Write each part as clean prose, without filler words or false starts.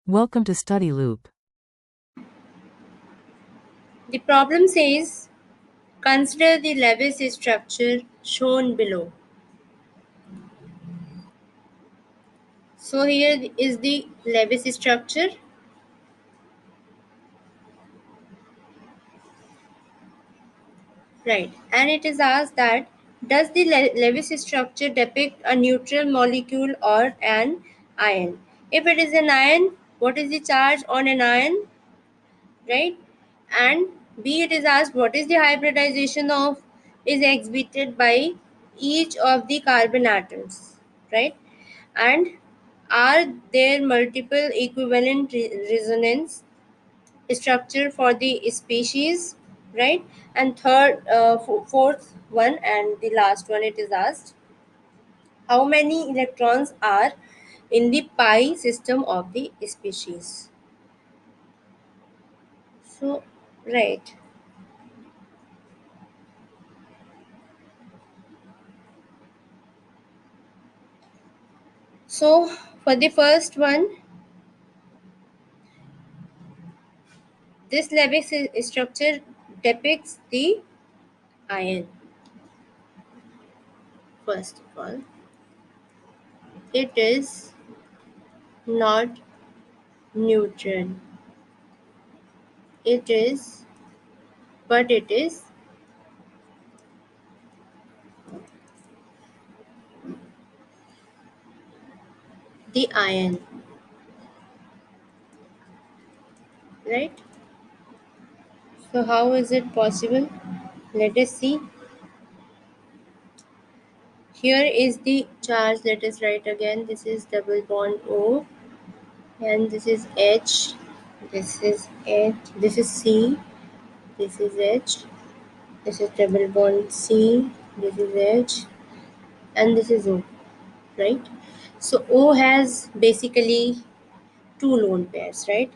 Welcome to Study Loop. The problem says, consider the Lewis structure shown below. So here is the Lewis structure. Right. And it is asked that, does the Lewis structure depict a neutral molecule or an ion? If it is an ion, what is the charge on an ion? Right. And B, it is asked, what is the hybridization of is exhibited by each of the carbon atoms? Right. And are there multiple equivalent resonance structure for the species, right? And fourth one and the last one, it is asked, how many electrons are in the pi system of the species? So, right. So, for the first one, this Lewis structure depicts the ion. First of all, it is not neutral. It is, but it is the ion, right? So how is it possible? Let us see. Here is the charge. Let us write again. This is double bond O, and this is H. This is H. This is C. This is H. This is double bond C. This is H, and this is O. Right. So O has basically two lone pairs, right?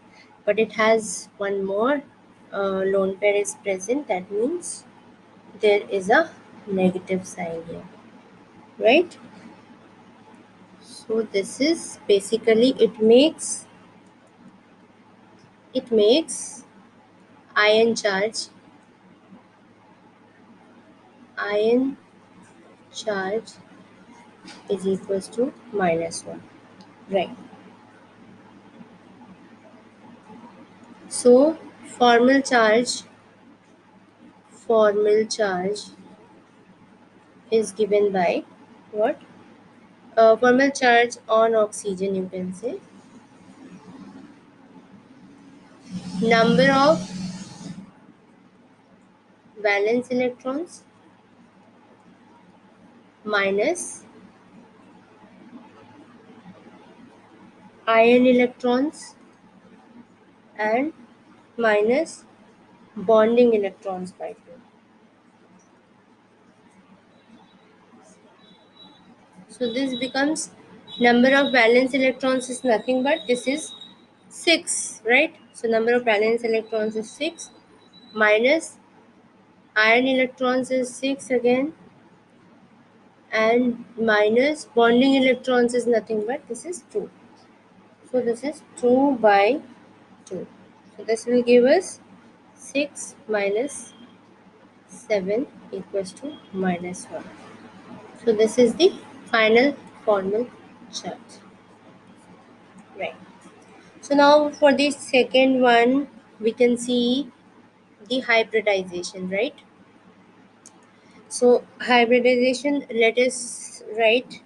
But it has one more lone pair is present. That means there is a negative sign here, right? So this is basically it makes ion charge is equals to -1, right? So formal charge is given by what? Formal charge on oxygen, you can say, number of valence electrons minus ion electrons and minus bonding electrons by 2. So this becomes, number of valence electrons is nothing but this is 6, right? So number of valence electrons is 6 minus ion electrons is 6 again, and minus bonding electrons is nothing but this is 2. So this is 2 by 2. So this will give us 6 minus 7 equals to -1. So this is the final formal charge, right? So now for the second one, we can see the hybridization, right? So hybridization, let us write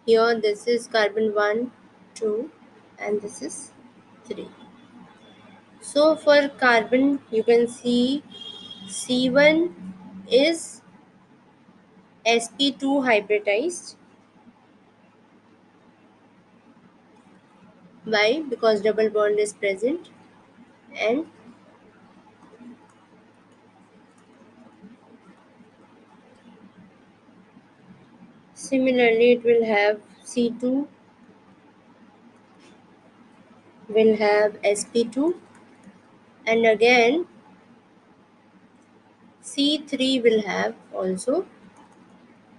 here, this is carbon 1, 2, and this is 3. So for carbon, you can see C1 is sp2 hybridized. Why? Because double bond is present, and similarly it will have C2 will have sp2, and again C3 will have also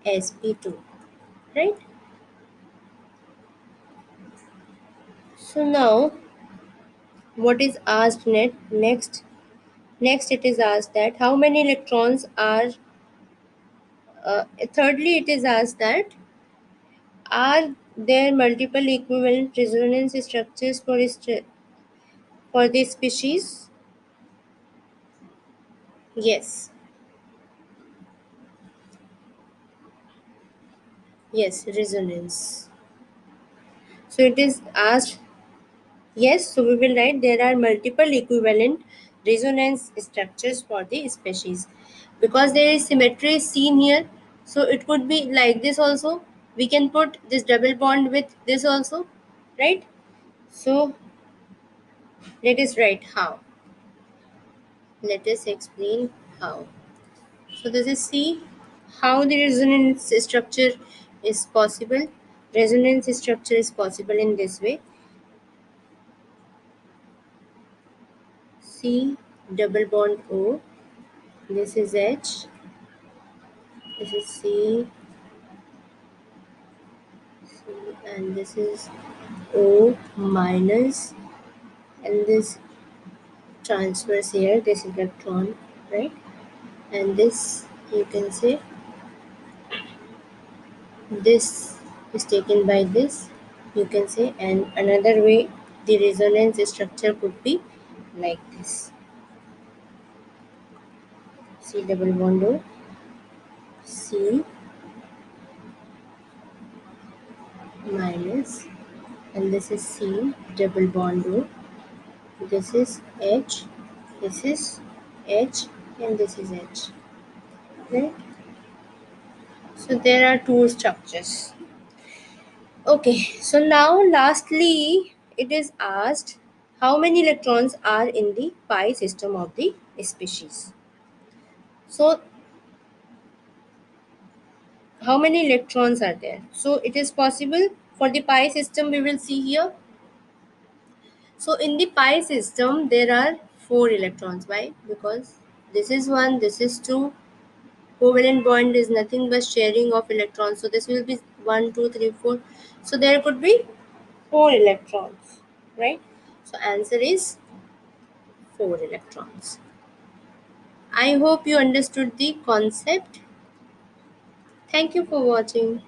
sp2, right? So now what is asked next it is asked that how many electrons are thirdly it is asked that are there multiple equivalent resonance structures for this species? Yes. Yes, resonance. So it is asked, yes, so we will write there are multiple equivalent resonance structures for the species. Because there is symmetry seen here, so it could be like this also. We can put this double bond with this also, right? So let us write how. Let us explain how. So this is C. How the resonance structure is possible. Resonance structure is possible in this way. C double bond O. This is H. This is C, and this is O minus, and this transfers here. This electron, right? And this you can say this is taken by this. You can say, and another way the resonance structure could be like this. C double bond O, C minus, and this is C double bond O. This is H, this is H, and this is H. Right? So there are two structures. Okay, so now lastly, it is asked how many electrons are in the pi system of the species. So how many electrons are there? So it is possible for the pi system, we will see here. So in the pi system, there are 4 electrons. Why? Because this is 1, this is 2. Covalent bond is nothing but sharing of electrons. So this will be 1, 2, 3, 4. So there could be 4 electrons, right? So answer is 4 electrons. I hope you understood the concept. Thank you for watching.